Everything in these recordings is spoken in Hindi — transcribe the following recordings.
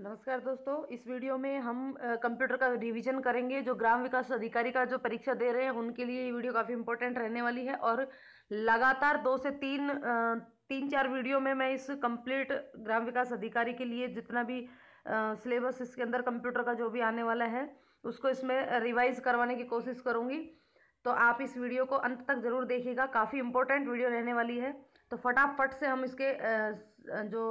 नमस्कार दोस्तों, इस वीडियो में हम कंप्यूटर का रिवीजन करेंगे। जो ग्राम विकास अधिकारी का जो परीक्षा दे रहे हैं उनके लिए ये वीडियो काफ़ी इंपॉर्टेंट रहने वाली है। और लगातार 2 से 3-4 वीडियो में मैं इस कंप्लीट ग्राम विकास अधिकारी के लिए जितना भी सिलेबस इसके अंदर कंप्यूटर का जो भी आने वाला है उसको इसमें रिवाइज करवाने की कोशिश करूँगी। तो आप इस वीडियो को अंत तक ज़रूर देखिएगा, काफ़ी इंपॉर्टेंट वीडियो रहने वाली है। तो फटाफट से हम इसके जो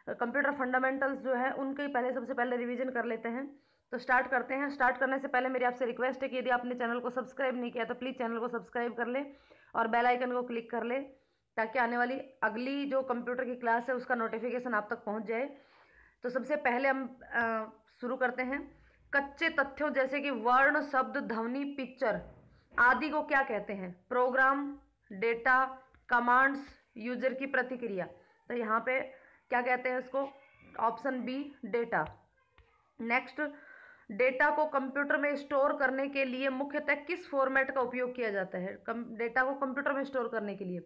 कंप्यूटर फंडामेंटल्स जो है उनके सबसे पहले रिवीजन कर लेते हैं। तो स्टार्ट करते हैं। स्टार्ट करने से पहले मेरी आपसे रिक्वेस्ट है कि यदि आपने चैनल को सब्सक्राइब नहीं किया तो प्लीज़ चैनल को सब्सक्राइब कर ले और बेल आइकन को क्लिक कर ले, ताकि आने वाली अगली जो कंप्यूटर की क्लास है उसका नोटिफिकेशन आप तक पहुंच जाए। तो सबसे पहले हम शुरू करते हैं। कच्चे तथ्यों जैसे कि वर्ण, शब्द, ध्वनि, पिक्चर आदि को क्या कहते हैं? प्रोग्राम, डेटा, कमांड्स, यूजर की प्रतिक्रिया। तो यहाँ पे क्या कहते हैं इसको? Option B, data. Next, data को कंप्यूटर में स्टोर करने के लिए मुख्यतः किस फॉर्मेट का उपयोग किया जाता है? डेटा को कंप्यूटर में स्टोर करने के लिए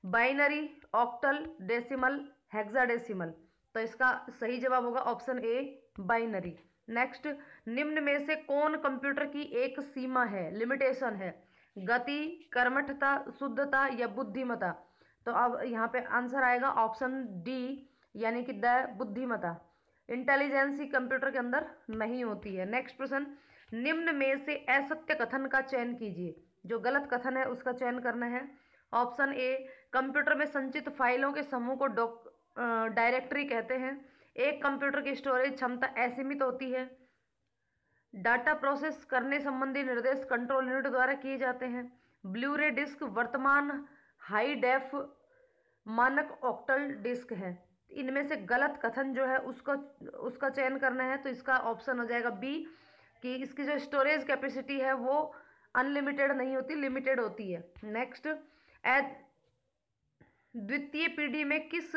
बाइनरी, ऑक्टल, डेसिमल, हेक्साडेसिमल। तो इसका सही जवाब होगा ऑप्शन ए, बाइनरी। नेक्स्ट, निम्न में से कौन कंप्यूटर की एक सीमा है, लिमिटेशन है? गति, कर्मठता, शुद्धता या बुद्धिमता? तो अब यहाँ पे आंसर आएगा ऑप्शन डी, यानी कि द बुद्धिमता। इंटेलिजेंसी कंप्यूटर के अंदर नहीं होती है। नेक्स्ट प्रश्न, निम्न में से असत्य कथन का चयन कीजिए। जो गलत कथन है उसका चयन करना है। ऑप्शन ए, कंप्यूटर में संचित फाइलों के समूह को डायरेक्टरी कहते हैं। एक कंप्यूटर की स्टोरेज क्षमता असीमित होती है। डाटा प्रोसेस करने संबंधी निर्देश कंट्रोल यूनिट द्वारा किए जाते हैं। ब्लू रे डिस्क वर्तमान हाई डेफ मानक ऑक्टल डिस्क है। इनमें से गलत कथन जो है उसका चयन करना है। तो इसका ऑप्शन हो जाएगा बी, कि इसकी जो स्टोरेज कैपेसिटी है वो अनलिमिटेड नहीं होती, लिमिटेड होती है। नेक्स्ट, द्वितीय पीढ़ी में किस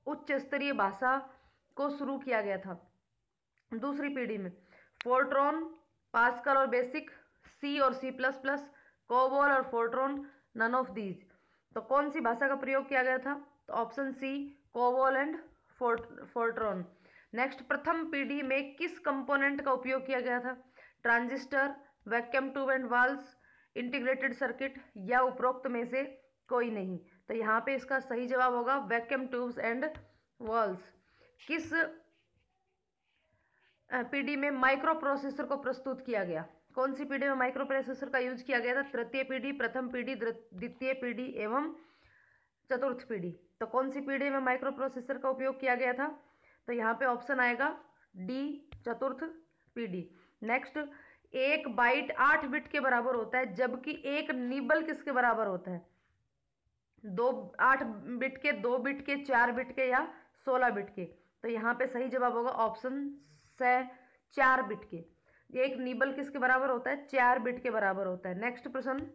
उच्च स्तरीय भाषा को शुरू किया गया था? दूसरी पीढ़ी में फोर्ट्रॉन, पास्कल और बेसिक, सी और सी प्लस प्लस, कोबोल और फोर्ट्रॉन, नन ऑफ दीज। तो कौन सी भाषा का प्रयोग किया गया था? तो option C, COBOL and FORTRAN. Next, प्रथम पीढ़ी में किस कंपोनेंट का उपयोग किया गया था? Transistor, vacuum tube and valves, integrated circuit या उपरोक्त में से कोई नहीं। तो यहाँ पे इसका सही जवाब होगा वैक्यूम ट्यूब्स एंड वाल्व्स। किस पीढ़ी में माइक्रो प्रोसेसर को प्रस्तुत किया गया? कौन सी पीढ़ी में माइक्रो प्रोसेसर का यूज किया गया था? तृतीय पीढ़ी, प्रथम पीढ़ी, द्वितीय पीढ़ी एवं चतुर्थ पीढ़ी। तो कौन सी पीढ़ी में माइक्रो प्रोसेसर का उपयोग किया गया था? तो यहाँ पे ऑप्शन आएगा डी, चतुर्थ पीढ़ी। नेक्स्ट, एक बाइट 8 बिट के बराबर होता है, जबकि एक निबल किसके बराबर होता है? 8 बिट के, 2 बिट के, 4 बिट के या 16 बिट के? तो यहाँ पे सही जवाब होगा ऑप्शन से 4 बिट के। एक निबल किसके बराबर होता है? 4 बिट के बराबर होता है। नेक्स्ट प्रश्न,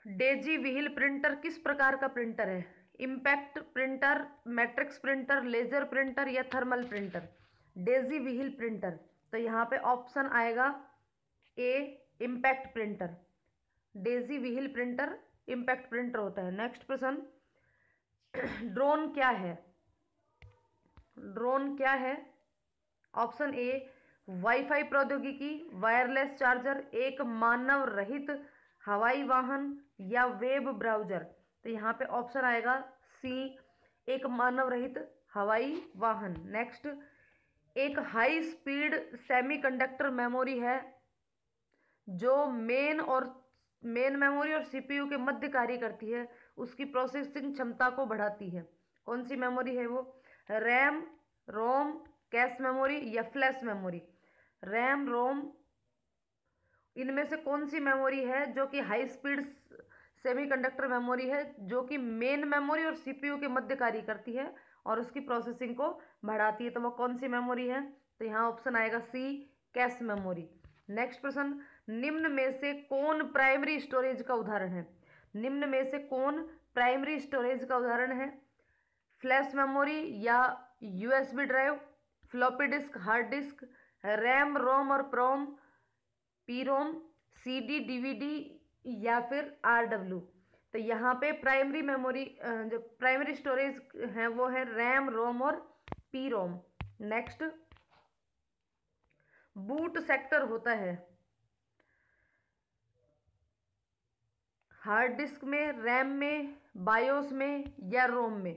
डेजी व्हील प्रिंटर किस प्रकार का प्रिंटर है? Impact printer, matrix printer, laser printer या thermal printer? Daisy wheel printer. तो यहाँ पे ऑप्शन आएगा A, impact printer. Daisy wheel printer impact printer होता है। नेक्स्ट प्रश्न, ड्रोन क्या है? ड्रोन क्या है? ऑप्शन ए, वाईफाई प्रौद्योगिकी, वायरलेस चार्जर, एक मानव रहित हवाई वाहन या वेब ब्राउजर? तो यहाँ पे ऑप्शन आएगा सी, एक मानव रहित हवाई वाहन। नेक्स्ट, एक हाई स्पीड सेमीकंडक्टर मेमोरी है जो मेन मेमोरी और सीपीयू के मध्य कार्य करती है, उसकी प्रोसेसिंग क्षमता को बढ़ाती है। कौन सी मेमोरी है वो? रैम, रोम, कैश मेमोरी या फ्लैश मेमोरी? रैम, रोम, इनमें से कौन सी मेमोरी है जो कि हाई स्पीड सेमीकंडक्टर मेमोरी है, जो कि मेन मेमोरी और सीपीयू के मध्य कार्य करती है और उसकी प्रोसेसिंग को बढ़ाती है? तो वो कौन सी मेमोरी है? तो यहाँ ऑप्शन आएगा सी, कैश मेमोरी। नेक्स्ट प्रश्न, निम्न में से कौन प्राइमरी स्टोरेज का उदाहरण है? निम्न में से कौन प्राइमरी स्टोरेज का उदाहरण है? फ्लैश मेमोरी या USB drive, floppy disk, hard disk, RAM, ROM और प्रोम, पीरोम, सीडी, डीवीडी या फिर आरडब्ल्यू? तो यहाँ पे प्राइमरी मेमोरी जो प्राइमरी स्टोरेज है वो है रैम, रोम और P ROM. Next, boot sector होता है हार्ड डिस्क में, रैम में, बायोस में या रोम में?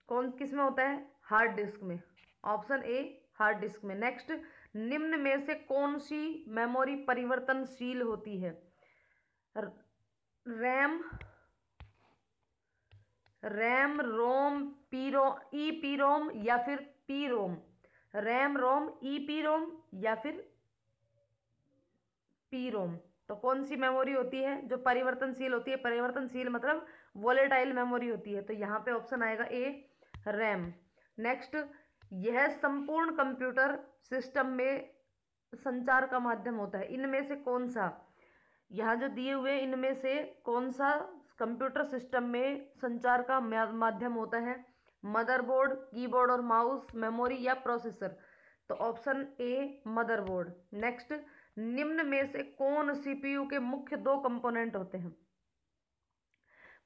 कौन किस में होता है? हार्ड डिस्क में। ऑप्शन ए हार्ड डिस्क में। नेक्स्ट, निम्न में से कौन सी मेमोरी परिवर्तनशील होती है? रैम, रोम, ई पी रोम या फिर पी रोम? रैम, रोम, ई पी रोम या फिर पी रोम? तो कौन सी मेमोरी होती है जो परिवर्तनशील होती है? परिवर्तनशील मतलब वोलेटाइल मेमोरी होती है। तो यहाँ पे ऑप्शन आएगा ए रैम। नेक्स्ट, यह संपूर्ण कंप्यूटर सिस्टम में संचार का माध्यम होता है। इनमें से कौन सा, यहाँ जो दिए हुए इनमें से कौन सा कंप्यूटर सिस्टम में संचार का माध्यम होता है? मदरबोर्ड, कीबोर्ड और माउस, मेमोरी या प्रोसेसर? तो ऑप्शन ए मदरबोर्ड। नेक्स्ट, निम्न में से कौन सीपीयू के मुख्य दो कंपोनेंट होते हैं?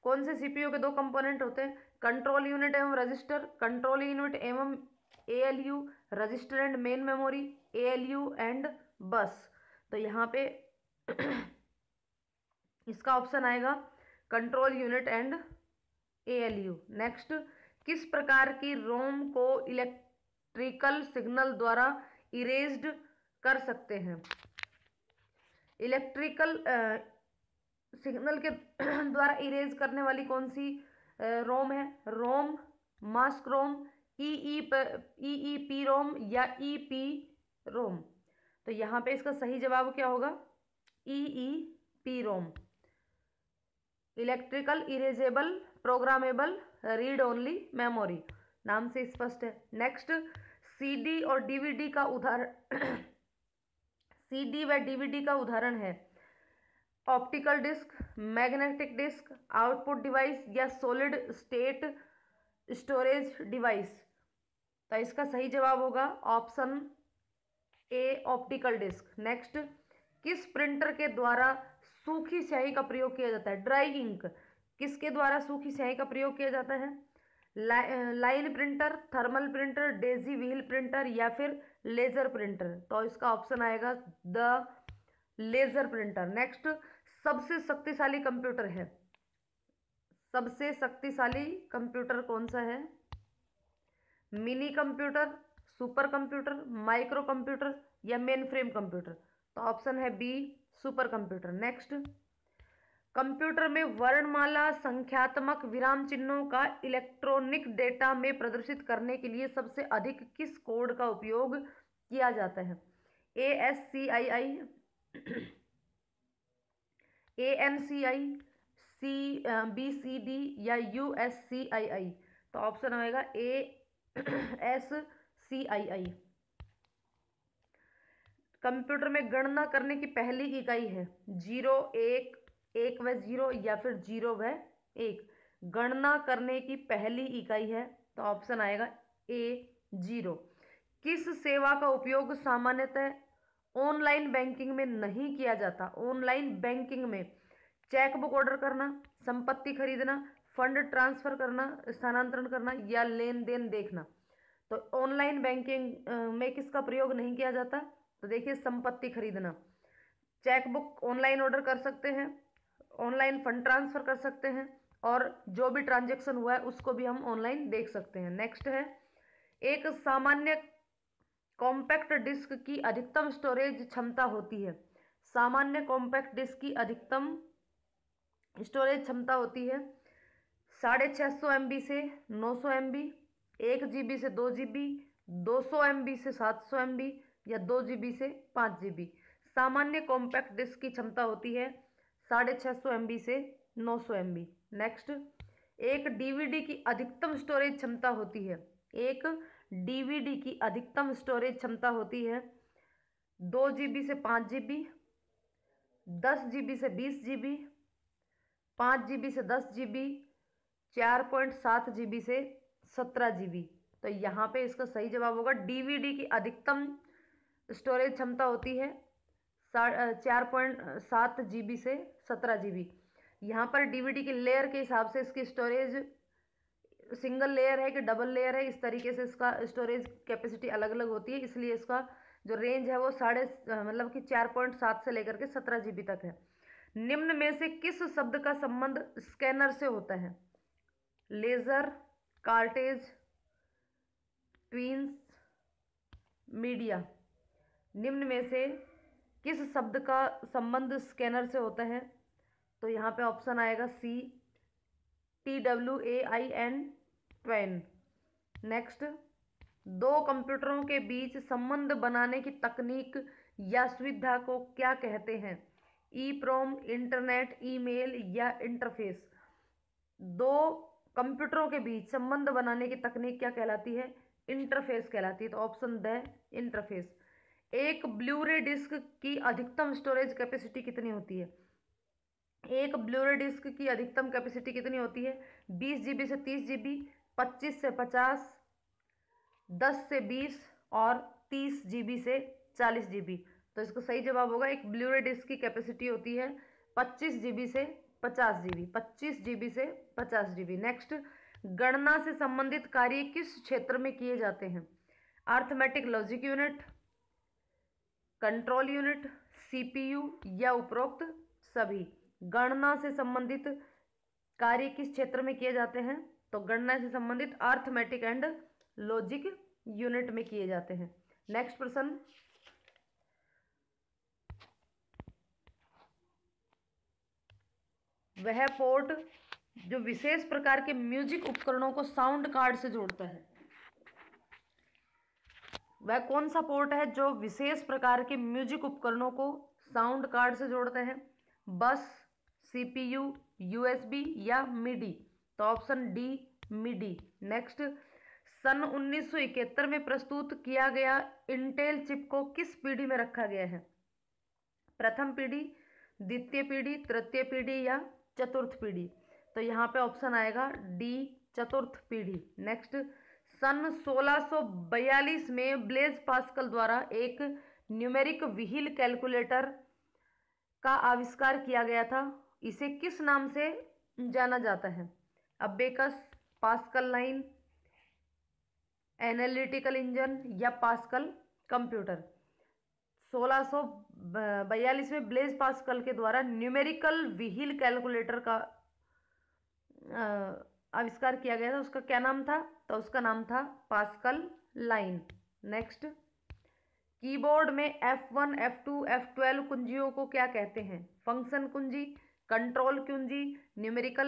कौन से सीपीयू के दो कंपोनेंट होते हैं? कंट्रोल यूनिट एवं रजिस्टर, कंट्रोल यूनिट एवं ALU, register and main memory, ALU and बस। तो यहाँ पे इसका ऑप्शन आएगा control unit and ALU. Next, किस प्रकार की रोम को इलेक्ट्रिकल सिग्नल द्वारा इरेज्ड कर सकते हैं? इलेक्ट्रिकल सिग्नल के द्वारा इरेज करने वाली कौन सी रोम है? रोम, मास्क रोम, ईईपी रोम या ईपी रोम? तो यहाँ पे इसका सही जवाब क्या होगा? EEPROM, electrical erasable programmable read only memory, नाम से स्पष्ट है। नेक्स्ट, सीडी और डीवीडी का उदाहरण सीडी व डीवीडी का उदाहरण है optical disc, magnetic disc, output device या सॉलिड स्टेट स्टोरेज डिवाइस? तो इसका सही जवाब होगा option A optical disc. Next, किस प्रिंटर के द्वारा सूखी स्याही का प्रयोग किया जाता है? ड्राई इंक, किसके द्वारा सूखी स्याही का प्रयोग किया जाता है? Line printer, thermal printer, daisy wheel printer या फिर लेजर प्रिंटर? तो इसका ऑप्शन आएगा द लेजर प्रिंटर। नेक्स्ट, सबसे शक्तिशाली कंप्यूटर है, सबसे शक्तिशाली कंप्यूटर कौन सा है? Mini computer, super computer, micro computer या मेन फ्रेम कंप्यूटर? तो ऑप्शन है be super computer. Next, computer में वर्णमाला संख्यात्मक विराम चिन्हों का इलेक्ट्रॉनिक डेटा में प्रदर्शित करने के लिए सबसे अधिक किस कोड का उपयोग किया जाता है? ASCII, ANCI, BCD या USCII? तो ऑप्शन होगा ASCII। कंप्यूटर में गणना करने की पहली इकाई है 0, 1, 1 व 0 या फिर 0 व 1? गणना करने की पहली इकाई है तो ऑप्शन आएगा ए 0। किस सेवा का उपयोग सामान्यतः ऑनलाइन बैंकिंग में नहीं किया जाता? ऑनलाइन बैंकिंग में चेकबुक ऑर्डर करना, संपत्ति खरीदना, फंड ट्रांसफर करना, स्थानांतरण करना या लेन देन देखना? तो ऑनलाइन बैंकिंग में किसका प्रयोग नहीं किया जाता? तो देखिए, संपत्ति खरीदना। चेकबुक ऑनलाइन ऑर्डर कर सकते हैं, ऑनलाइन फंड ट्रांसफर कर सकते हैं और जो भी ट्रांजैक्शन हुआ है उसको भी हम ऑनलाइन देख सकते हैं। नेक्स्ट है, एक सामान्य कॉम्पैक्ट डिस्क की अधिकतम स्टोरेज क्षमता होती है? सामान्य कॉम्पैक्ट डिस्क की अधिकतम स्टोरेज क्षमता होती है 650 MB से 900 MB, 1 GB से 2 GB, 200 MB से 700 MB या 2 GB से 5 GB। सामान्य कॉम्पैक्ट डिस्क की क्षमता होती है 650 MB से 900 MB। नेक्स्ट, एक डीवीडी की अधिकतम स्टोरेज क्षमता होती है, एक डीवीडी की अधिकतम स्टोरेज क्षमता होती है 2 GB से 5 GB, 10 GB से 20 GB, 5 GB से 10 GB, 4.7 GB से 17 GB। तो यहाँ पे इसका सही जवाब होगा डीवीडी की अधिकतम स्टोरेज क्षमता होती है 4.7 GB से 17 GB। यहाँ पर डीवीडी के लेयर के हिसाब से इसकी स्टोरेज सिंगल लेयर है कि डबल लेयर है, इस तरीके से इसका स्टोरेज कैपेसिटी अलग अलग होती है, इसलिए इसका जो रेंज है वो मतलब कि 4.7 से लेकर के 17 GB तक है। निम्न में से किस शब्द का संबंध स्कैनर से होता है? Laser, cartridge, twins, media. निम्न में से किस शब्द का संबंध स्कैनर से होता है? तो यहाँ पे ऑप्शन आएगा सी, TWAIN, ट्वेन। नेक्स्ट, दो कंप्यूटरों के बीच संबंध बनाने की तकनीक या सुविधा को क्या कहते हैं? EEPROM, इंटरनेट, ईमेल या इंटरफेस। दो कंप्यूटरों के बीच संबंध बनाने की तकनीक क्या कहलाती है? इंटरफेस कहलाती है। तो ऑप्शन द इंटरफेस। एक ब्लूरे डिस्क की अधिकतम स्टोरेज कैपेसिटी कितनी होती है? एक ब्लूरे डिस्क की अधिकतम कैपेसिटी कितनी होती है? 20 GB से 30 GB, 25 से 50, 10 से 20 और 30 GB से 40 GB। तो इसका सही जवाब होगा, एक ब्लूरे डिस्क की कैपेसिटी होती है 25 GB से 50 GB, 25 GB से 50 GB। नेक्स्ट, गणना से संबंधित कार्य किस क्षेत्र में किए जाते हैं? Arithmetic logic unit, control unit, CPU या उपरोक्त सभी। गणना से संबंधित कार्य किस क्षेत्र में किए जाते हैं? तो गणना से संबंधित अर्थमेटिक एंड लॉजिक यूनिट में किए जाते हैं। नेक्स्ट प्रश्न, वह पोर्ट जो विशेष प्रकार के म्यूजिक उपकरणों को साउंड कार्ड से जोड़ता है, वह कौन सा पोर्ट है जो विशेष प्रकार के म्यूजिक उपकरणों को साउंड कार्ड से जोड़ता है? बस, CPU, USB या मिडी। तो ऑप्शन डी, मिडी। नेक्स्ट, सन 1971 में प्रस्तुत किया गया इंटेल चिप को किस पीढ़ी में रखा गया है? प्रथम पीढ़ी, द्वितीय पीढ़ी, तृतीय पीढ़ी या चतुर्थ पीढ़ी। तो यहाँ पे ऑप्शन आएगा डी, चतुर्थ पीढ़ी। नेक्स्ट, सन 1642 में ब्लेज पास्कल द्वारा एक न्यूमेरिक व्हील कैलकुलेटर का आविष्कार किया गया था। इसे किस नाम से जाना जाता है? Abacus, pascal line, analytical engine या पास्कल कंप्यूटर। 1642 में ब्लेज पास्कल के द्वारा न्यूमेरिकल व्हील कैलकुलेटर का आविष्कार किया गया था। उसका क्या नाम था? तो उसका नाम था पास्कल लाइन। नेक्स्ट, कीबोर्ड में F1, F2, F12 कुंजियों को क्या कहते हैं? फंक्शन कुंजी, कंट्रोल कुंजी, न्यूमेरिक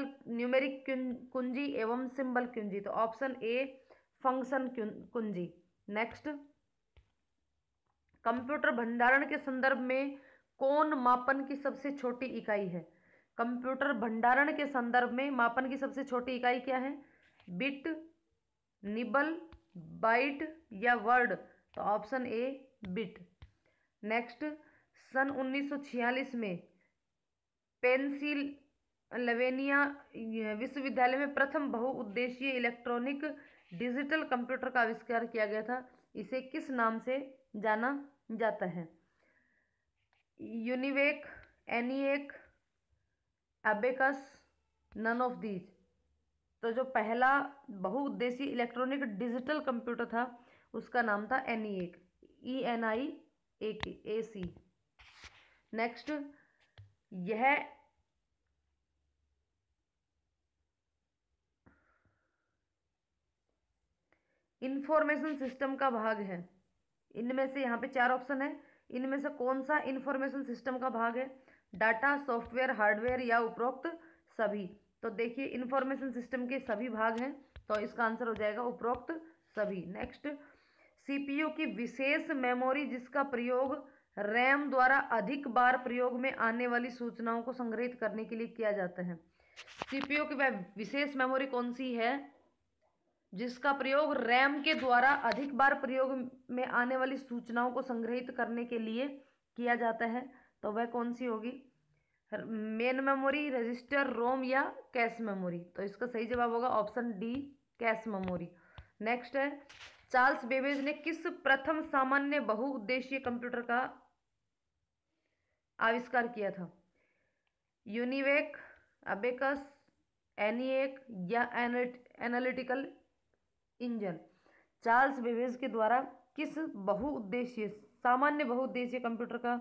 कुंजी एवं सिंबल कुंजी। तो ऑप्शन ए, फंक्शन कुंजी। नेक्स्ट, कंप्यूटर भंडारण के संदर्भ में कौन मापन की सबसे छोटी इकाई है? कंप्यूटर भंडारण के संदर्भ में मापन की सबसे छोटी इकाई क्या है? बिट, निबल, बाइट या वर्ड। तो ऑप्शन ए, बिट। नेक्स्ट, सन 1946 में पेंसिल्वेनिया विश्वविद्यालय में प्रथम बहुउद्देशीय इलेक्ट्रॉनिक डिजिटल कंप्यूटर का आविष्कार किया गया था। इसे किस नाम से जाना जाता है? UNIVAC, ENIAC, abacus, none of these. तो जो पहला बहुउद्देशीय इलेक्ट्रॉनिक डिजिटल कंप्यूटर था उसका नाम था एनिएक, ENIAC। नेक्स्ट, यह इंफॉर्मेशन सिस्टम का भाग है। इनमें से यहाँ पे 4 ऑप्शन है, इनमें से कौन सा इंफॉर्मेशन सिस्टम का भाग है? डाटा, सॉफ्टवेयर, हार्डवेयर या उपरोक्त सभी। तो देखिए इंफॉर्मेशन सिस्टम के सभी भाग हैं, तो इसका आंसर हो जाएगा उपरोक्त सभी। नेक्स्ट, CPU की विशेष मेमोरी जिसका प्रयोग रैम द्वारा अधिक बार प्रयोग में आने वाली सूचनाओं को संग्रहित करने के लिए किया जाता है। CPU की वह विशेष मेमोरी कौन सी है जिसका प्रयोग रैम के द्वारा अधिक बार प्रयोग में आने वाली सूचनाओं को संग्रहित करने के लिए किया जाता है? तो वह कौन सी होगी? मेन मेमोरी, रजिस्टर, रोम या कैश मेमोरी। तो इसका सही जवाब होगा option D, cache memory. Next है, चार्ल्स बेबेज ने किस प्रथम सामान्य बहुउद्देशीय कंप्यूटर का आविष्कार किया था? यूनिवेक, अबेकस, एनिएक या एनालिटिकल इंजन। चार्ल्स बेबेज के द्वारा किस बहुउद्देशीय सामान्य बहुउद्देशीय कंप्यूटर का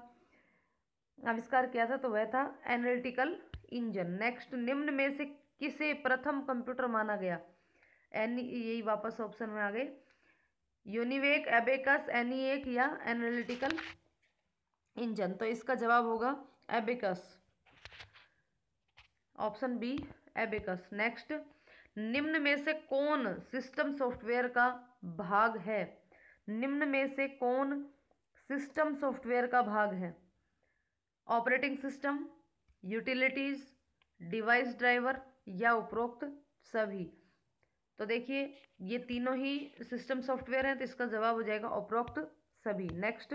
आविष्कार किया था? तो वह था एनालिटिकल इंजन। नेक्स्ट, निम्न में से किसे प्रथम कंप्यूटर माना गया? यही वापस ऑप्शन में आ गए, यूनिवेक, एबेकस, एनिएक या एनालिटिकल इंजन। तो इसका जवाब होगा abacus, option B abacus. Next, निम्न में से कौन सिस्टम सॉफ्टवेयर का भाग है? निम्न में से कौन सिस्टम सॉफ्टवेयर का भाग है? Operating system, utilities, device driver या उपरोक्त सभी। तो देखिए ये तीनों ही सिस्टम सॉफ्टवेयर हैं, तो इसका जवाब हो जाएगा उपरोक्त सभी। नेक्स्ट,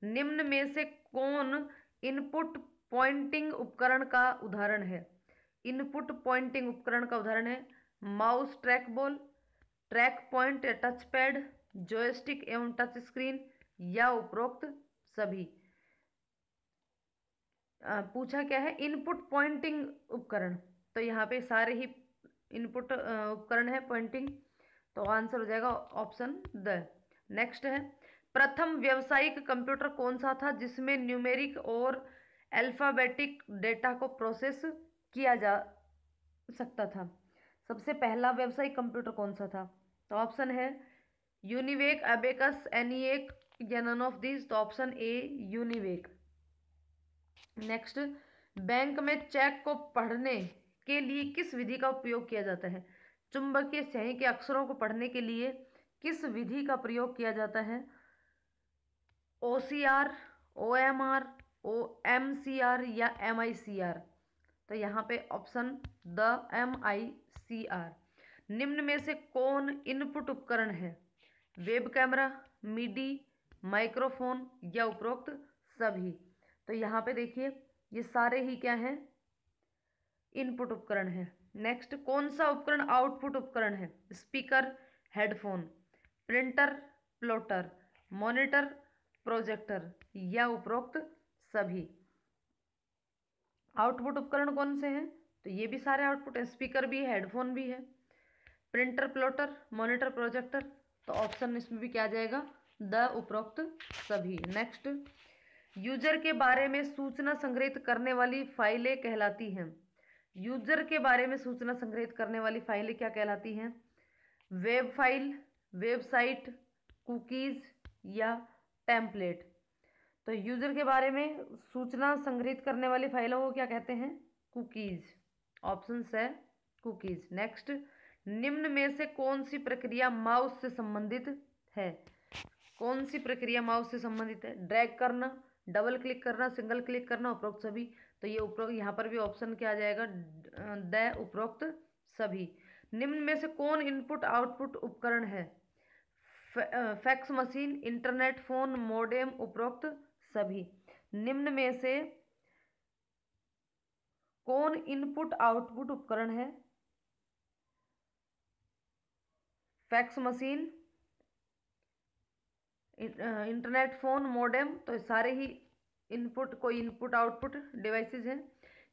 निम्न में से कौन इनपुट पॉइंटिंग उपकरण का उदाहरण है? इनपुट पॉइंटिंग उपकरण का उदाहरण है mouse, track ball, track point या टच पैड, जॉयस्टिक एवं टच स्क्रीन या उपरोक्त सभी। पूछा क्या है? इनपुट पॉइंटिंग उपकरण, तो यहाँ पे सारे ही इनपुट उपकरण है पॉइंटिंग, तो आंसर हो जाएगा ऑप्शन द। नेक्स्ट है, प्रथम व्यावसायिक कंप्यूटर कौन सा था जिसमें न्यूमेरिक और अल्फाबेटिक डेटा को प्रोसेस किया जा सकता था? सबसे पहला व्यावसायिक कंप्यूटर कौन सा था? तो ऑप्शन है यूनिवेक, एबेकस, एनिएक या नन ऑफ दिस। तो option A UNIVAC. Next, bank में चेक को पढ़ने के लिए किस विधि का उपयोग किया जाता है? चुंबकीय स्याही के अक्षरों को पढ़ने के लिए किस विधि का प्रयोग किया जाता है? OCR, OMR, MCR या MICR। तो यहाँ पे ऑप्शन द MICR। निम्न में से कौन इनपुट उपकरण है? वेब कैमरा, मिडी, माइक्रोफोन या उपरोक्त सभी। तो यहाँ पे देखिए ये सारे ही क्या हैं? इनपुट उपकरण है। नेक्स्ट, कौन सा उपकरण आउटपुट उपकरण है? Speaker, headphone, printer, plotter, monitor, projector या उपरोक्त सभी। आउटपुट उपकरण कौन से हैं? तो ये भी सारे आउटपुट है, स्पीकर भी है, हेडफोन भी है, प्रिंटर, प्लॉटर, मॉनिटर, प्रोजेक्टर। तो ऑप्शन इसमें भी क्या आ जाएगा? द उपरोक्त सभी। नेक्स्ट, यूजर के बारे में सूचना संग्रहित करने वाली फाइलें कहलाती हैं? यूजर के बारे में सूचना संग्रहित करने वाली फाइलें क्या कहलाती हैं? वेब फाइल, वेबसाइट, कुकीज या टेम्पलेट। तो यूजर के बारे में सूचना संग्रहित करने वाली फाइलों को क्या कहते हैं? कुकीज, ऑप्शन है कुकीज। नेक्स्ट, निम्न में से कौन सी प्रक्रिया माउस से संबंधित है? कौन सी प्रक्रिया माउस से संबंधित है? ड्रैग करना, डबल क्लिक करना, सिंगल क्लिक करना, उपरोक्त सभी। तो ये उपरोक्त यहाँ पर भी ऑप्शन क्या आ जाएगा? द उपरोक्त सभी। निम्न में से कौन इनपुट आउटपुट उपकरण है? Fax machine, internet, phone, modem, उपरोक्त सभी। निम्न में से कौन इनपुट आउटपुट उपकरण है? Fax machine, internet, phone, modem. तो सारे ही कोई इनपुट आउटपुट डिवाइसेस हैं।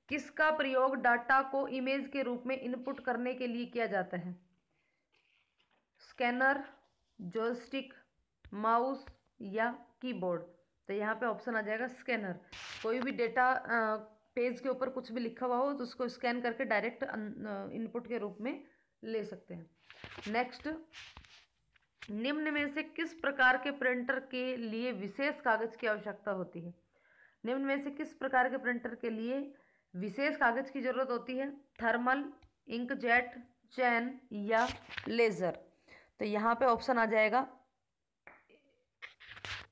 किसका प्रयोग डाटा को इमेज के रूप में इनपुट करने के लिए किया जाता है? स्कैनर, जॉयस्टिक, माउस या कीबोर्ड। तो यहाँ पे ऑप्शन आ जाएगा स्कैनर। कोई भी डेटा पेज के ऊपर कुछ भी लिखा हुआ हो तो उसको स्कैन करके डायरेक्ट इनपुट के रूप में ले सकते हैं। नेक्स्ट, निम्न में से किस प्रकार के प्रिंटर के लिए विशेष कागज की आवश्यकता होती है? निम्न में से किस प्रकार के प्रिंटर के लिए विशेष कागज की जरूरत होती है? थर्मल, इंकजेट, चैन या लेजर। तो यहाँ पे ऑप्शन आ जाएगा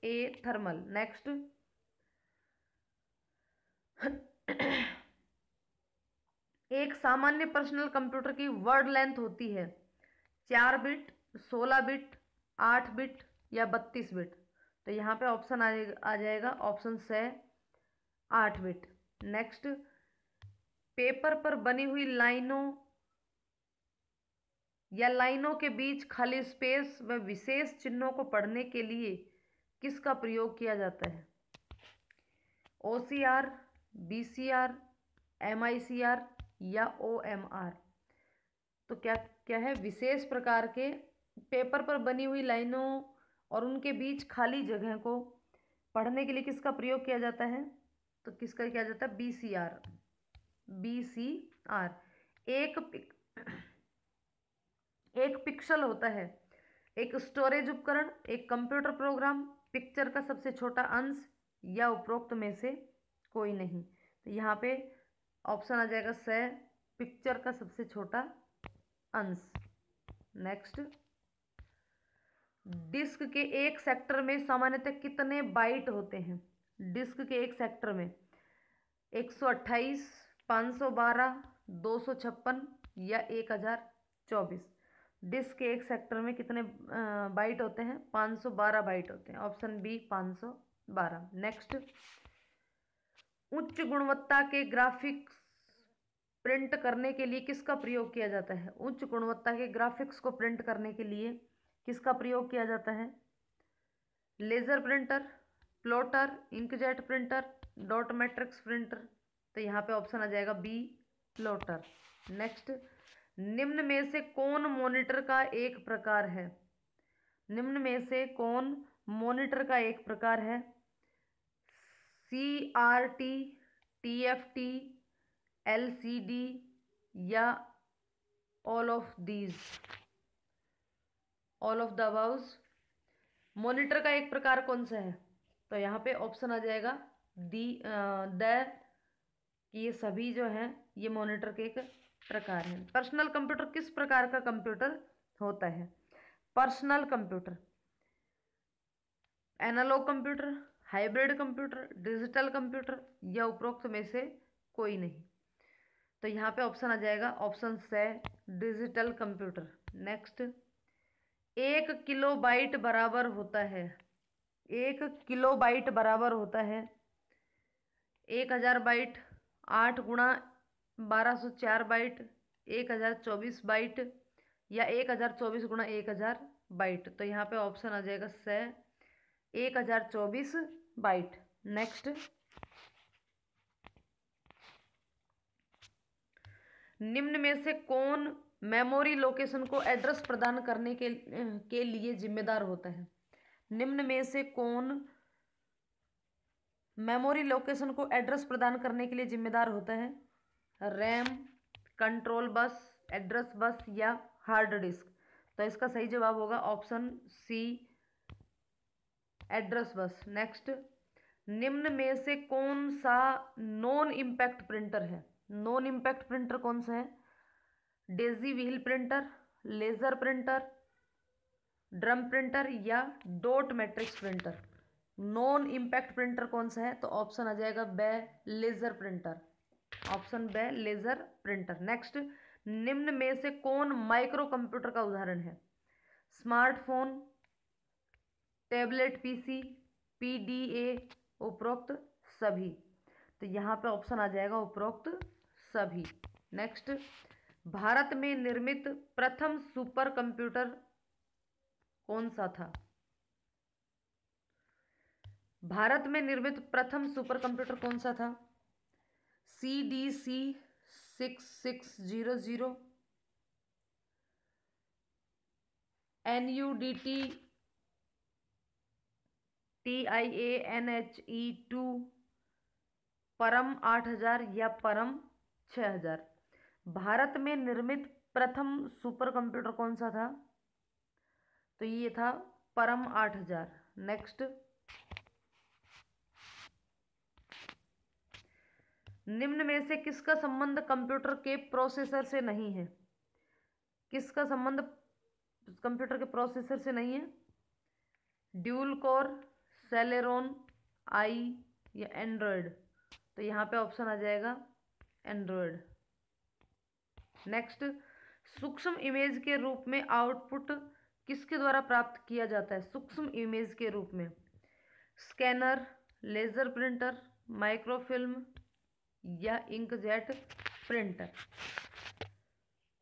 ए थर्मल। नेक्स्ट, एक सामान्य पर्सनल कंप्यूटर की वर्ड लेंथ होती है 4 बिट, 16 बिट, 8 बिट या 32 बिट। तो यहाँ पे ऑप्शन आ जाएगा ऑप्शन से 8 बिट। नेक्स्ट, पेपर पर बनी हुई लाइनों या लाइनों के बीच खाली स्पेस व विशेष चिन्हों को पढ़ने के लिए किसका प्रयोग किया जाता है? OCR, BCR, MICR या OMR। तो क्या क्या है, विशेष प्रकार के पेपर पर बनी हुई लाइनों और उनके बीच खाली जगह को पढ़ने के लिए किसका प्रयोग किया जाता है, तो किसका किया जाता है, BCR। BCR एक पिक्सल होता है, एक स्टोरेज उपकरण, एक कंप्यूटर प्रोग्राम, पिक्चर का सबसे छोटा अंश या उपरोक्त में से कोई नहीं। तो यहाँ पे ऑप्शन आ जाएगा स, पिक्चर का सबसे छोटा अंश। नेक्स्ट, डिस्क के एक सेक्टर में सामान्यतः कितने बाइट होते हैं? डिस्क के एक सेक्टर में 128, 512, 256 या 1024। डिस्क के एक सेक्टर में कितने बाइट होते हैं? 512 बाइट होते हैं। Option B 512। नेक्स्ट, उच्च गुणवत्ता के ग्राफिक्स प्रिंट करने के लिए किसका प्रयोग किया जाता है? उच्च गुणवत्ता के ग्राफिक्स को प्रिंट करने के लिए किसका प्रयोग किया जाता है? Laser printer, plotter, inkjet printer, dot matrix printer. तो यहाँ पे ऑप्शन आ जाएगा बी, प्लॉटर। नेक्स्ट, निम्न में से कौन मॉनिटर का एक प्रकार है? निम्न में से कौन मॉनिटर का एक प्रकार है? CRT, TFT, LCD या all of these, all of the above. मॉनिटर का एक प्रकार कौन सा है? तो यहाँ पे ऑप्शन आ जाएगा द, ये सभी जो हैं ये मॉनिटर के एक प्रकार हैं। पर्सनल कंप्यूटर किस प्रकार का कंप्यूटर होता है? Personal computer analog computer, hybrid computer, digital computer या उपरोक्त में से कोई नहीं। तो यहाँ पे ऑप्शन आ जाएगा ऑप्शन से, डिजिटल कंप्यूटर। नेक्स्ट, 1 किलोबाइट बराबर होता है, 1 किलोबाइट बराबर होता है 1000 बाइट, 8 गुणा 1204 बाइट, 1024 बाइट या 1024 गुणा 1000 बाइट। तो यहाँ पे ऑप्शन आ जाएगा से, 1024 बाइट। नेक्स्ट, निम्न में से कौन मेमोरी लोकेशन को एड्रेस प्रदान करने के लिए जिम्मेदार होता है? निम्न में से कौन मेमोरी लोकेशन को एड्रेस प्रदान करने के लिए जिम्मेदार होता है? RAM, control bus, address bus या हार्ड डिस्क। तो इसका सही जवाब होगा option C, address bus. Next, निम्न में से कौन सा नॉन इम्पैक्ट प्रिंटर है? नॉन इम्पैक्ट प्रिंटर कौन सा है? Daisy wheel printer, laser printer, drum printer या dot matrix printer. Non impact printer कौन सा है? तो ऑप्शन आ जाएगा B, laser printer. Option B, laser printer. Next, निम्न में से कौन माइक्रो कंप्यूटर का उदाहरण है? स्मार्टफोन, टैबलेट पीसी, PDA, उपरोक्त सभी। तो यहाँ पे ऑप्शन आ जाएगा उपरोक्त सभी। नेक्स्ट, भारत में निर्मित प्रथम सुपर कंप्यूटर कौन सा था? भारत में निर्मित प्रथम सुपर कंप्यूटर कौन सा था? CDC 6600, NUDT TIA-NHE2, परम 8000 या परम 6000। भारत में निर्मित प्रथम सुपर कंप्यूटर कौन सा था? तो ये था परम 8000। नेक्स्ट, निम्न में से किसका संबंध कंप्यूटर के प्रोसेसर से नहीं है? किसका संबंध कंप्यूटर के प्रोसेसर से नहीं है? ड्यूल कोर, सेलेरॉन, आई या एंड्रॉयड। तो यहाँ पे ऑप्शन आ जाएगा एंड्रॉयड। नेक्स्ट, सूक्ष्म इमेज के रूप में आउटपुट किसके द्वारा प्राप्त किया जाता है? सूक्ष्म इमेज के रूप में स्कैनर, लेजर प्रिंटर, माइक्रोफिल्म या इंकजेट प्रिंटर।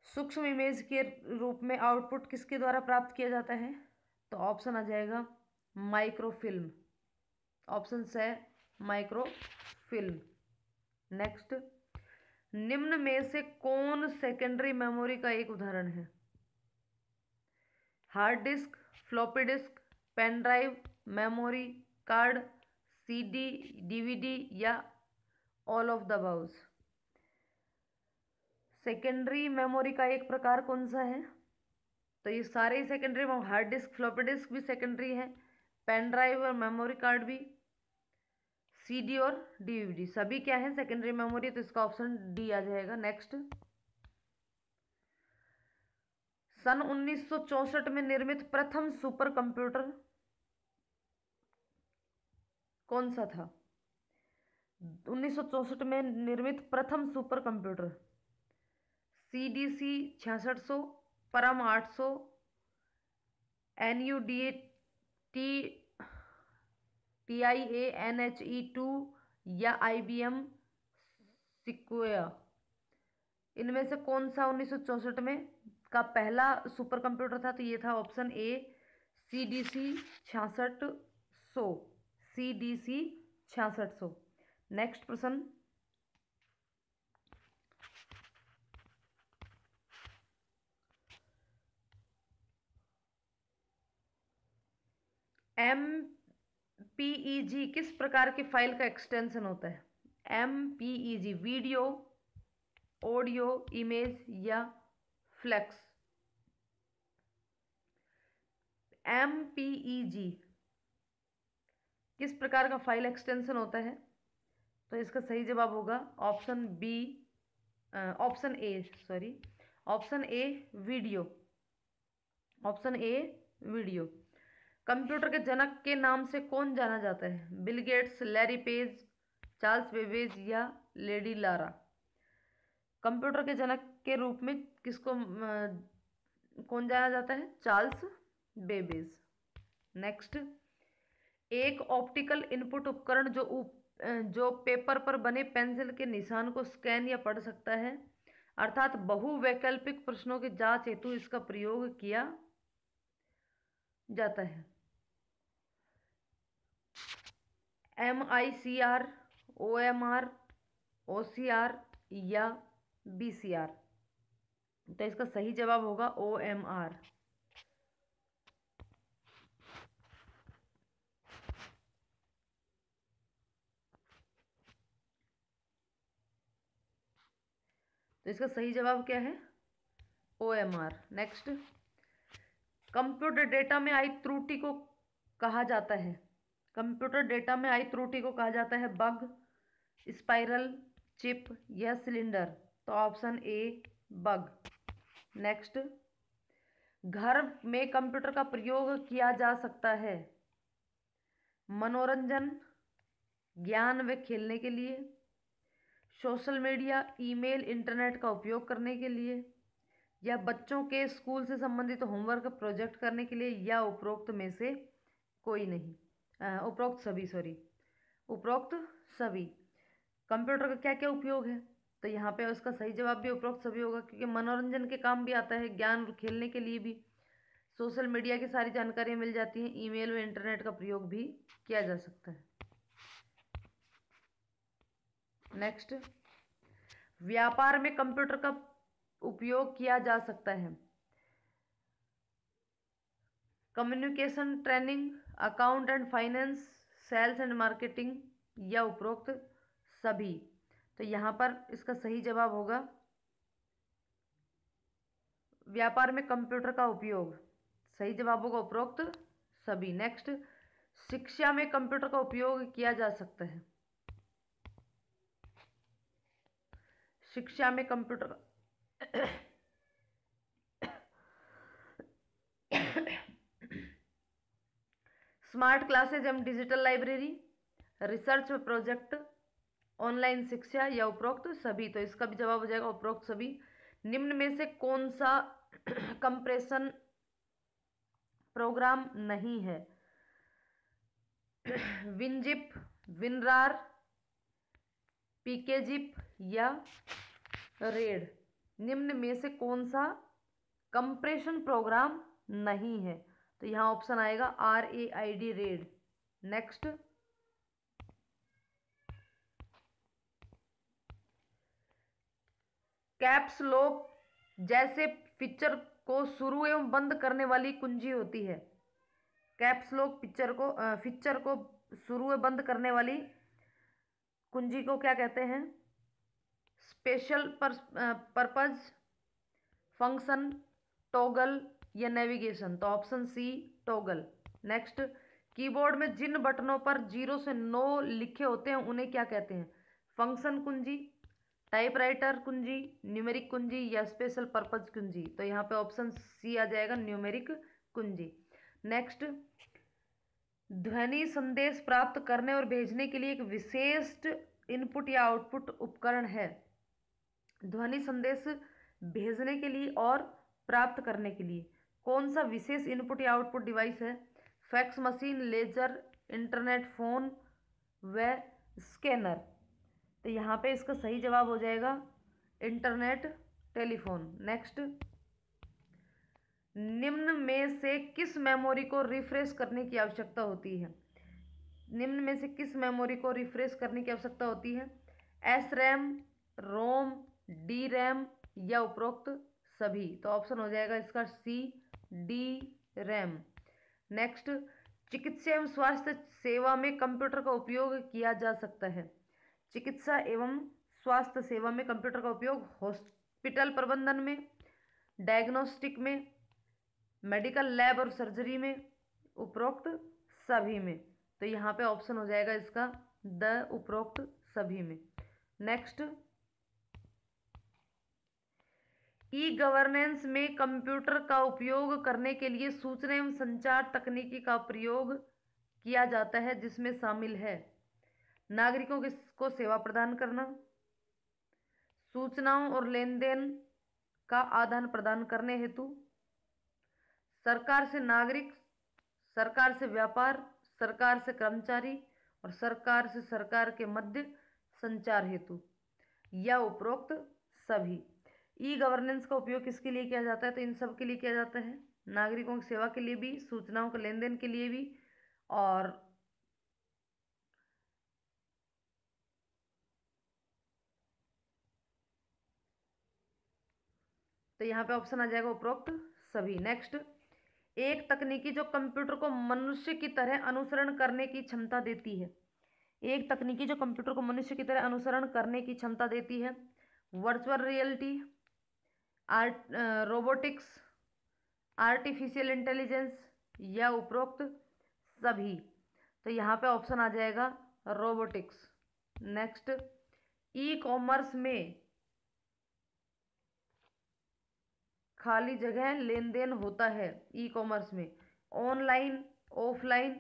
सूक्ष्म इमेज के रूप में आउटपुट किसके द्वारा प्राप्त किया जाता है? तो ऑप्शन आ जाएगा माइक्रोफिल्म। ऑप्शन से माइक्रोफिल्म। नेक्स्ट, निम्न में से कौन सेकेंडरी मेमोरी का एक उदाहरण है? Hard disk, floppy disk, pen drive, memory card, CD, DVD या all of the above. Secondary memory का एक प्रकार कौन सा है? तो ये सारे ही secondary, hard disk floppy disk भी सेकेंडरी है, पेन ड्राइव और मेमोरी कार्ड भी, सीडी और डीवीडी सभी क्या है? Secondary memory. तो इसका ऑप्शन डी आ जाएगा। नेक्स्ट, सन 1964 में निर्मित प्रथम सुपर कंप्यूटर कौन सा था? 1964 में निर्मित प्रथम सुपर कंप्यूटर CDC 6600, परम 800, NUDA TIA NHE2 या IBM सिक्वेया। इनमें से कौन सा 1964 में का पहला सुपर कंप्यूटर था? तो ये था option A CDC 6600, CDC 6600। Next प्रश्न, MPEG किस प्रकार की फाइल का एक्सटेंशन होता है? MPEG वीडियो, ऑडियो, इमेज या फ्लैक्स? MPEG किस प्रकार का फाइल एक्सटेंशन होता है? तो इसका सही जवाब होगा option B, option A video, option A video. Computer के जनक के नाम से कौन जाना जाता है? Bill Gates, Larry Page, Charles Babbage या लेडी लारा? कंप्यूटर के जनक के रूप में किसको कौन जाना जाता है? Charles Babbage. नेक्स्ट, एक ऑप्टिकल इनपुट उपकरण जो पेपर पर बने पेंसिल के निशान को स्कैन या पढ़ सकता है, अर्थात बहुवैकल्पिक प्रश्नों की जांच हेतु इसका प्रयोग किया जाता है। MICR, OMR, OCR या BCR? तो इसका सही जवाब होगा OMR। तो इसका सही जवाब क्या है? OMR। नेक्स्ट, कंप्यूटर डेटा में आई त्रुटि को कहा जाता है? कंप्यूटर डेटा में आई त्रुटि को कहा जाता है बग, स्पाइरल, चिप या सिलेंडर? तो ऑप्शन ए बग। नेक्स्ट, घर में कंप्यूटर का प्रयोग किया जा सकता है मनोरंजन, ज्ञान व खेलने के लिए, सोशल मीडिया, ईमेल, इंटरनेट का उपयोग करने के लिए, या बच्चों के स्कूल से संबंधित होमवर्क प्रोजेक्ट करने के लिए, या उपरोक्त में से कोई नहीं? उपरोक्त सभी। कंप्यूटर का क्या क्या उपयोग है? तो यहाँ पे उसका सही जवाब भी उपरोक्त सभी होगा, क्योंकि मनोरंजन के काम भी आता है, ज्ञान और खेलने के लिए भी, सोशल मीडिया की सारी जानकारियाँ मिल जाती हैं, ईमेल व इंटरनेट का प्रयोग भी किया जा सकता है। नेक्स्ट, व्यापार में कंप्यूटर का उपयोग किया जा सकता है communication, training, account and finance, sales and marketing या उपरोक्त सभी? तो यहाँ पर इसका सही जवाब होगा व्यापार में कंप्यूटर का उपयोग, सही जवाब होगा उपरोक्त सभी। नेक्स्ट, शिक्षा में कंप्यूटर का उपयोग किया जा सकता है? शिक्षा में कंप्यूटर स्मार्ट क्लासेज एवं digital library, research project, online शिक्षा या उपरोक्त सभी? तो इसका भी जवाब हो जाएगा उपरोक्त सभी। निम्न में से कौन सा कंप्रेशन प्रोग्राम नहीं है? विनजिप, विनरार, पीकेजिप या रेड? निम्न में से कौन सा कंप्रेशन प्रोग्राम नहीं है? तो यहाँ ऑप्शन आएगा RAID, red. Next, caps lock जैसे फीचर को शुरू एवं बंद करने वाली कुंजी होती है। कैप्स लॉक फीचर को शुरू एवं बंद करने वाली कुंजी को क्या कहते हैं? स्पेशल पर्पज, फंक्शन, टॉगल या नेविगेशन। तो option C toggle. Next, keyboard में जिन बटनों पर 0 से 9 लिखे होते हैं उन्हें क्या कहते हैं? फंक्शन कुंजी, टाइपराइटर कुंजी, न्यूमेरिक कुंजी या स्पेशल पर्पज कुंजी। तो यहाँ पे ऑप्शन सी आ जाएगा, न्यूमेरिक कुंजी। नेक्स्ट, ध्वनि संदेश प्राप्त करने और भेजने के लिए एक विशेष इनपुट या आउटपुट उपकरण है। ध्वनि संदेश भेजने के लिए और प्राप्त करने के लिए कौन सा विशेष इनपुट या आउटपुट डिवाइस है? Fax machine, laser, internet, phone व स्कैनर। तो यहाँ पे इसका सही जवाब हो जाएगा इंटरनेट टेलीफोन। नेक्स्ट, निम्न में से किस मेमोरी को रिफ्रेश करने की आवश्यकता होती है? निम्न में से किस मेमोरी को रिफ्रेश करने की आवश्यकता होती है? एस रैम, रोम, डी रैम या उपरोक्त सभी। तो ऑप्शन हो जाएगा इसका सी, डी रैम। नेक्स्ट, चिकित्सा एवं स्वास्थ्य सेवा में कंप्यूटर का उपयोग किया जा सकता है। चिकित्सा एवं स्वास्थ्य सेवा में कंप्यूटर का उपयोग हॉस्पिटल प्रबंधन में, डायग्नोस्टिक में, मेडिकल लैब और सर्जरी में, उपरोक्त सभी में। तो यहाँ पे ऑप्शन हो जाएगा इसका द उपरोक्त सभी में। नेक्स्ट, ई गवर्नेंस में कंप्यूटर का उपयोग करने के लिए सूचना एवं संचार तकनीकी का प्रयोग किया जाता है, जिसमें शामिल है नागरिकों को सेवा प्रदान करना, सूचनाओं और लेन देन का आदान प्रदान करने हेतु, सरकार से नागरिक, सरकार से व्यापार, सरकार से कर्मचारी और सरकार से सरकार के मध्य संचार हेतु, या उपरोक्त सभी। ई गवर्नेंस का उपयोग किसके लिए किया जाता है? तो इन सब के लिए किया जाता है, नागरिकों की सेवा के लिए भी, सूचनाओं के लेन देन के लिए भी, और तो यहाँ पे ऑप्शन आ जाएगा उपरोक्त सभी। नेक्स्ट, एक तकनीकी जो कंप्यूटर को मनुष्य की तरह अनुसरण करने की क्षमता देती है। एक तकनीकी जो कंप्यूटर को मनुष्य की तरह अनुसरण करने की क्षमता देती है। Virtual reality, robotics, artificial intelligence या उपरोक्त सभी। तो यहाँ पे ऑप्शन आ जाएगा रोबोटिक्स। नेक्स्ट, ई कॉमर्स में खाली जगह लेन देन होता है। ई कॉमर्स में ऑनलाइन, ऑफलाइन,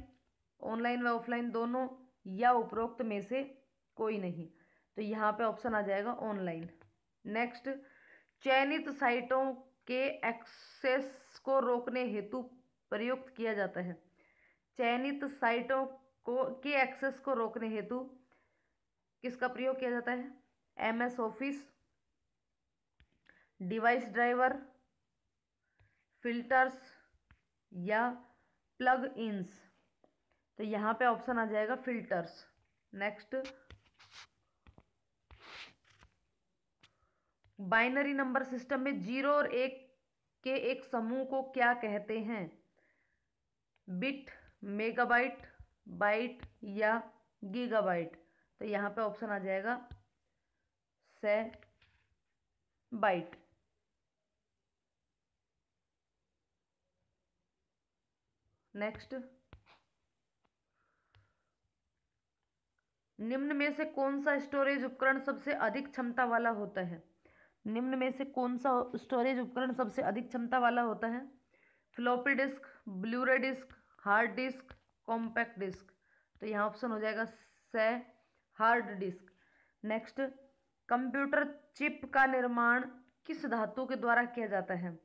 ऑनलाइन व ऑफलाइन दोनों, या उपरोक्त में से कोई नहीं। तो यहाँ पे ऑप्शन आ जाएगा ऑनलाइन। नेक्स्ट, चयनित साइटों के एक्सेस को रोकने हेतु प्रयुक्त किया जाता है। चयनित साइटों के एक्सेस को रोकने हेतु किसका प्रयोग किया जाता है? MS office, device driver, filters या प्लग इन्स। तो यहाँ पे ऑप्शन आ जाएगा filters. Next, binary number system में 0 और 1 के एक समूह को क्या कहते हैं? बिट, मेगाबाइट, बाइट या गीगाबाइट। तो यहाँ पे ऑप्शन आ जाएगा से बाइट। नेक्स्ट, निम्न में से कौन सा स्टोरेज उपकरण सबसे अधिक क्षमता वाला होता है? निम्न में से कौन सा स्टोरेज उपकरण सबसे अधिक क्षमता वाला होता है? Floppy disk, Blu-ray disk, hard disk, compact disk. तो यहाँ ऑप्शन हो जाएगा से hard disk. Next, computer chip का निर्माण किस धातु के द्वारा किया जाता है?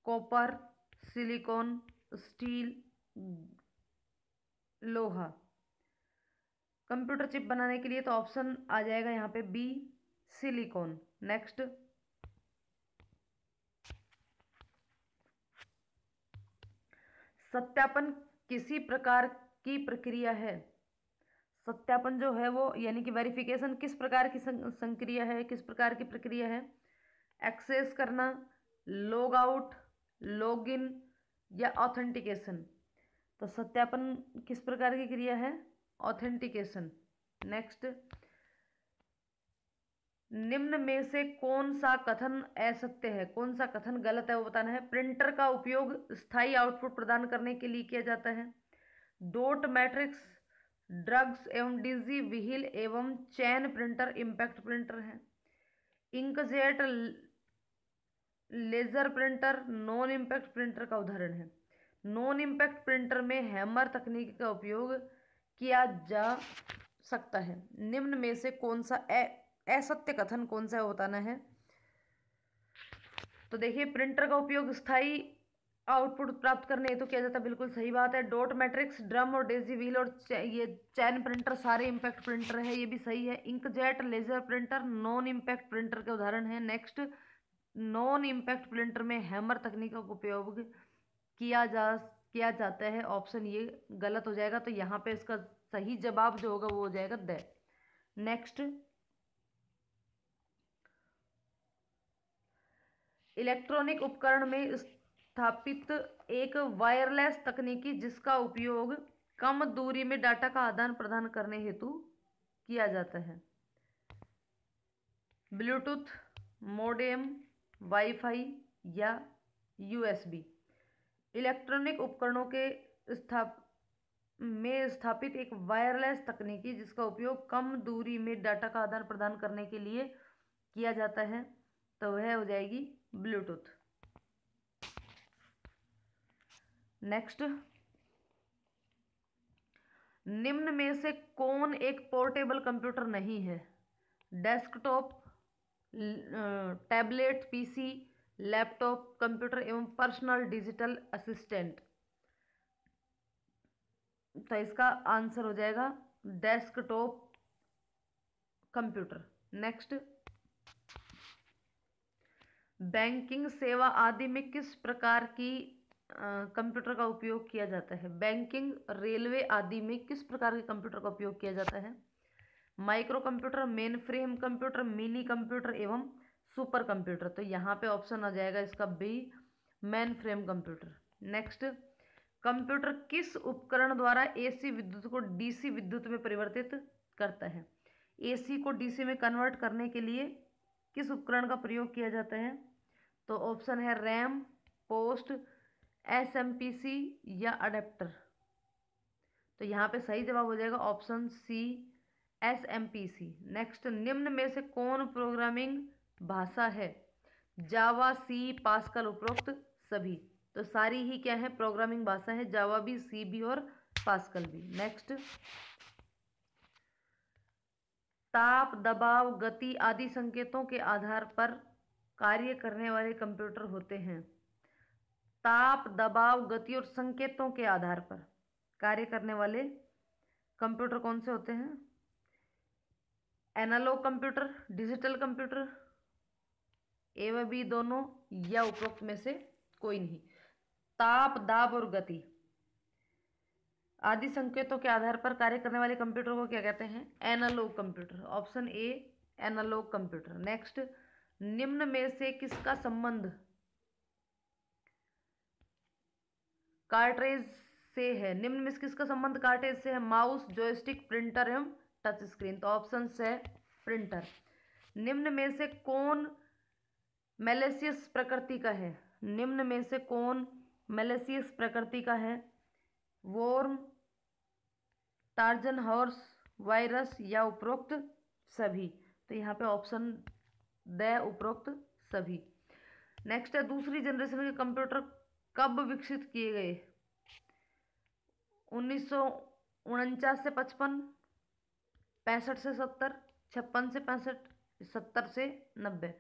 कॉपर, सिलिकॉन, स्टील, लोहा। कंप्यूटर चिप बनाने के लिए तो ऑप्शन आ जाएगा यहाँ पे बी, सिलिकॉन। नेक्स्ट, सत्यापन किसी प्रकार की प्रक्रिया है? सत्यापन जो है वो यानी कि वेरिफिकेशन किस प्रकार की संक्रिया है, किस प्रकार की प्रक्रिया है? एक्सेस करना, लॉग आउट, लॉगिन या ऑथेंटिकेशन। तो सत्यापन किस प्रकार की क्रिया है? ऑथेंटिकेशन। नेक्स्ट, निम्न में से कौन सा कथन असत्य है, कौन सा कथन गलत है वो बताना है। प्रिंटर का उपयोग स्थायी आउटपुट प्रदान करने के लिए किया जाता है। डॉट मैट्रिक्स ड्रग्स एवं डिजी व्हील एवं चैन प्रिंटर इम्पैक्ट प्रिंटर है। Inkjet laser printer non impact printer का उदाहरण है। नॉन इम्पैक्ट प्रिंटर में हैमर तकनीक का उपयोग किया जा सकता है। निम्न में से कौन सा असत्य कथन कौन सा बताना है। तो देखिए, प्रिंटर का उपयोग स्थायी आउटपुट प्राप्त करने हेतु किया जाता है, बिल्कुल सही बात है। डॉट मैट्रिक्स, ड्रम और डेजी व्हील और ये चैन प्रिंटर सारे इम्पैक्ट प्रिंटर है, ये भी सही है। Inkjet laser printer non impact printer के उदाहरण है। नेक्स्ट, नॉन इम्पैक्ट प्रिंटर में हैमर तकनीक का उपयोग किया जाता है, ऑप्शन ये गलत हो जाएगा। तो यहाँ पे इसका सही जवाब जो होगा वो हो जाएगा द। नेक्स्ट, इलेक्ट्रॉनिक उपकरण में स्थापित एक वायरलेस तकनीकी जिसका उपयोग कम दूरी में डाटा का आदान प्रदान करने हेतु किया जाता है। ब्लूटूथ, मोडेम, वाईफाई या यूएसबी। इलेक्ट्रॉनिक उपकरणों के स्थापित एक वायरलेस तकनीकी जिसका उपयोग कम दूरी में डाटा का आदान प्रदान करने के लिए किया जाता है, तो वह हो जाएगी ब्लूटूथ। नेक्स्ट, निम्न में से कौन एक पोर्टेबल कंप्यूटर नहीं है। Desktop, tablet, PC, laptop, computer एवं पर्सनल डिजिटल असिस्टेंट। तो इसका आंसर हो जाएगा डेस्कटॉप कंप्यूटर। नेक्स्ट, बैंकिंग सेवा आदि में किस प्रकार की कंप्यूटर का उपयोग किया जाता है। बैंकिंग, रेलवे आदि में किस प्रकार के कंप्यूटर का उपयोग किया जाता है। Micro computer, mainframe computer, mini computer एवं सुपर कंप्यूटर। तो यहाँ पे ऑप्शन आ जाएगा इसका B, mainframe computer. Next, computer किस उपकरण द्वारा एसी विद्युत को डीसी विद्युत में परिवर्तित करता है। एसी को डीसी में कन्वर्ट करने के लिए किस उपकरण का प्रयोग किया जाता है। तो ऑप्शन है रैम, पोस्ट, एसएमपीसी या अडेप्टर। तो यहाँ पे सही जवाब हो जाएगा ऑप्शन सी, एसएमपीसी। नेक्स्ट, निम्न में से कौन प्रोग्रामिंग भाषा है। जावा, सी, पास्कल, उपरोक्त सभी। तो सारी ही क्या है, प्रोग्रामिंग भाषा है, जावा भी, सी भी और पास्कल भी। नेक्स्ट, ताप, दबाव, गति आदि संकेतों के आधार पर कार्य करने वाले कंप्यूटर होते हैं। ताप, दबाव, गति और संकेतों के आधार पर कार्य करने वाले कंप्यूटर कौन से होते हैं। एनालॉग कंप्यूटर, डिजिटल कंप्यूटर, ए व बी दोनों, या उपरोक्त में से कोई नहीं। ताप, दाब और गति आदि संकेतों के आधार पर कार्य करने वाले कंप्यूटर को क्या कहते हैं, analogue computer. Option A, analogue computer. Next, निम्न में से किसका संबंध कार्ट्रिज से है। निम्न में से किसका संबंध कार्ट्रिज से है। माउस, जॉयस्टिक, प्रिंटर एवं टच स्क्रीन। तो ऑप्शन है प्रिंटर। निम्न में से कौन मैलिशियस प्रकृति का है। निम्न में से कौन मैलिशियस प्रकृति का है। वॉर्म, टार्जन हॉर्स, वायरस या उपरोक्त सभी। तो यहाँ पे ऑप्शन द, उपरोक्त सभी। नेक्स्ट है, दूसरी जनरेशन के कंप्यूटर कब विकसित किए गए। 1949 से 55, 65 से 70, 56 से 65, 70 से 90।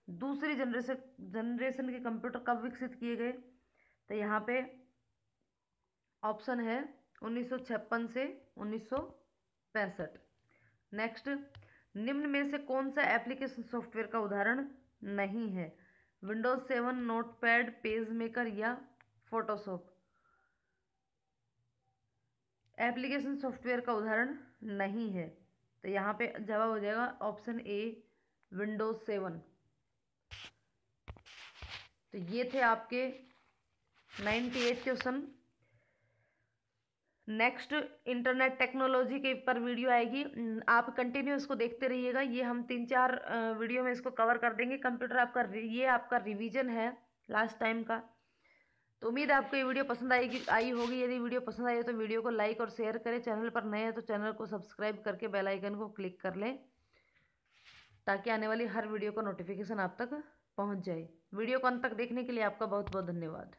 दूसरी जनरेशन के कंप्यूटर कब विकसित किए गए। तो यहाँ पे ऑप्शन है 1956 से 1965। नेक्स्ट, निम्न में से कौन सा एप्लीकेशन सॉफ्टवेयर का उदाहरण नहीं है। विंडोज 7, नोटपैड, पेज मेकर या फोटोशॉप। एप्लीकेशन सॉफ्टवेयर का उदाहरण नहीं है, तो यहाँ पे जवाब हो जाएगा ऑप्शन ए, विंडोज 7। तो ये थे आपके 98 क्वेश्चन। नेक्स्ट इंटरनेट टेक्नोलॉजी के पर वीडियो आएगी, आप कंटिन्यू इसको देखते रहिएगा। ये हम 3-4 वीडियो में इसको कवर कर देंगे। कंप्यूटर आपका ये आपका रिवीजन है लास्ट टाइम का। तो उम्मीद है आपको ये वीडियो पसंद आई होगी। यदि वीडियो पसंद आई है तो वीडियो को लाइक और शेयर करें। चैनल पर नए हैं तो चैनल को सब्सक्राइब करके बेल आइकन को क्लिक कर लें, ताकि आने वाली हर वीडियो का नोटिफिकेशन आप तक पहुंच जाए। वीडियो को अंत तक देखने के लिए आपका बहुत बहुत धन्यवाद।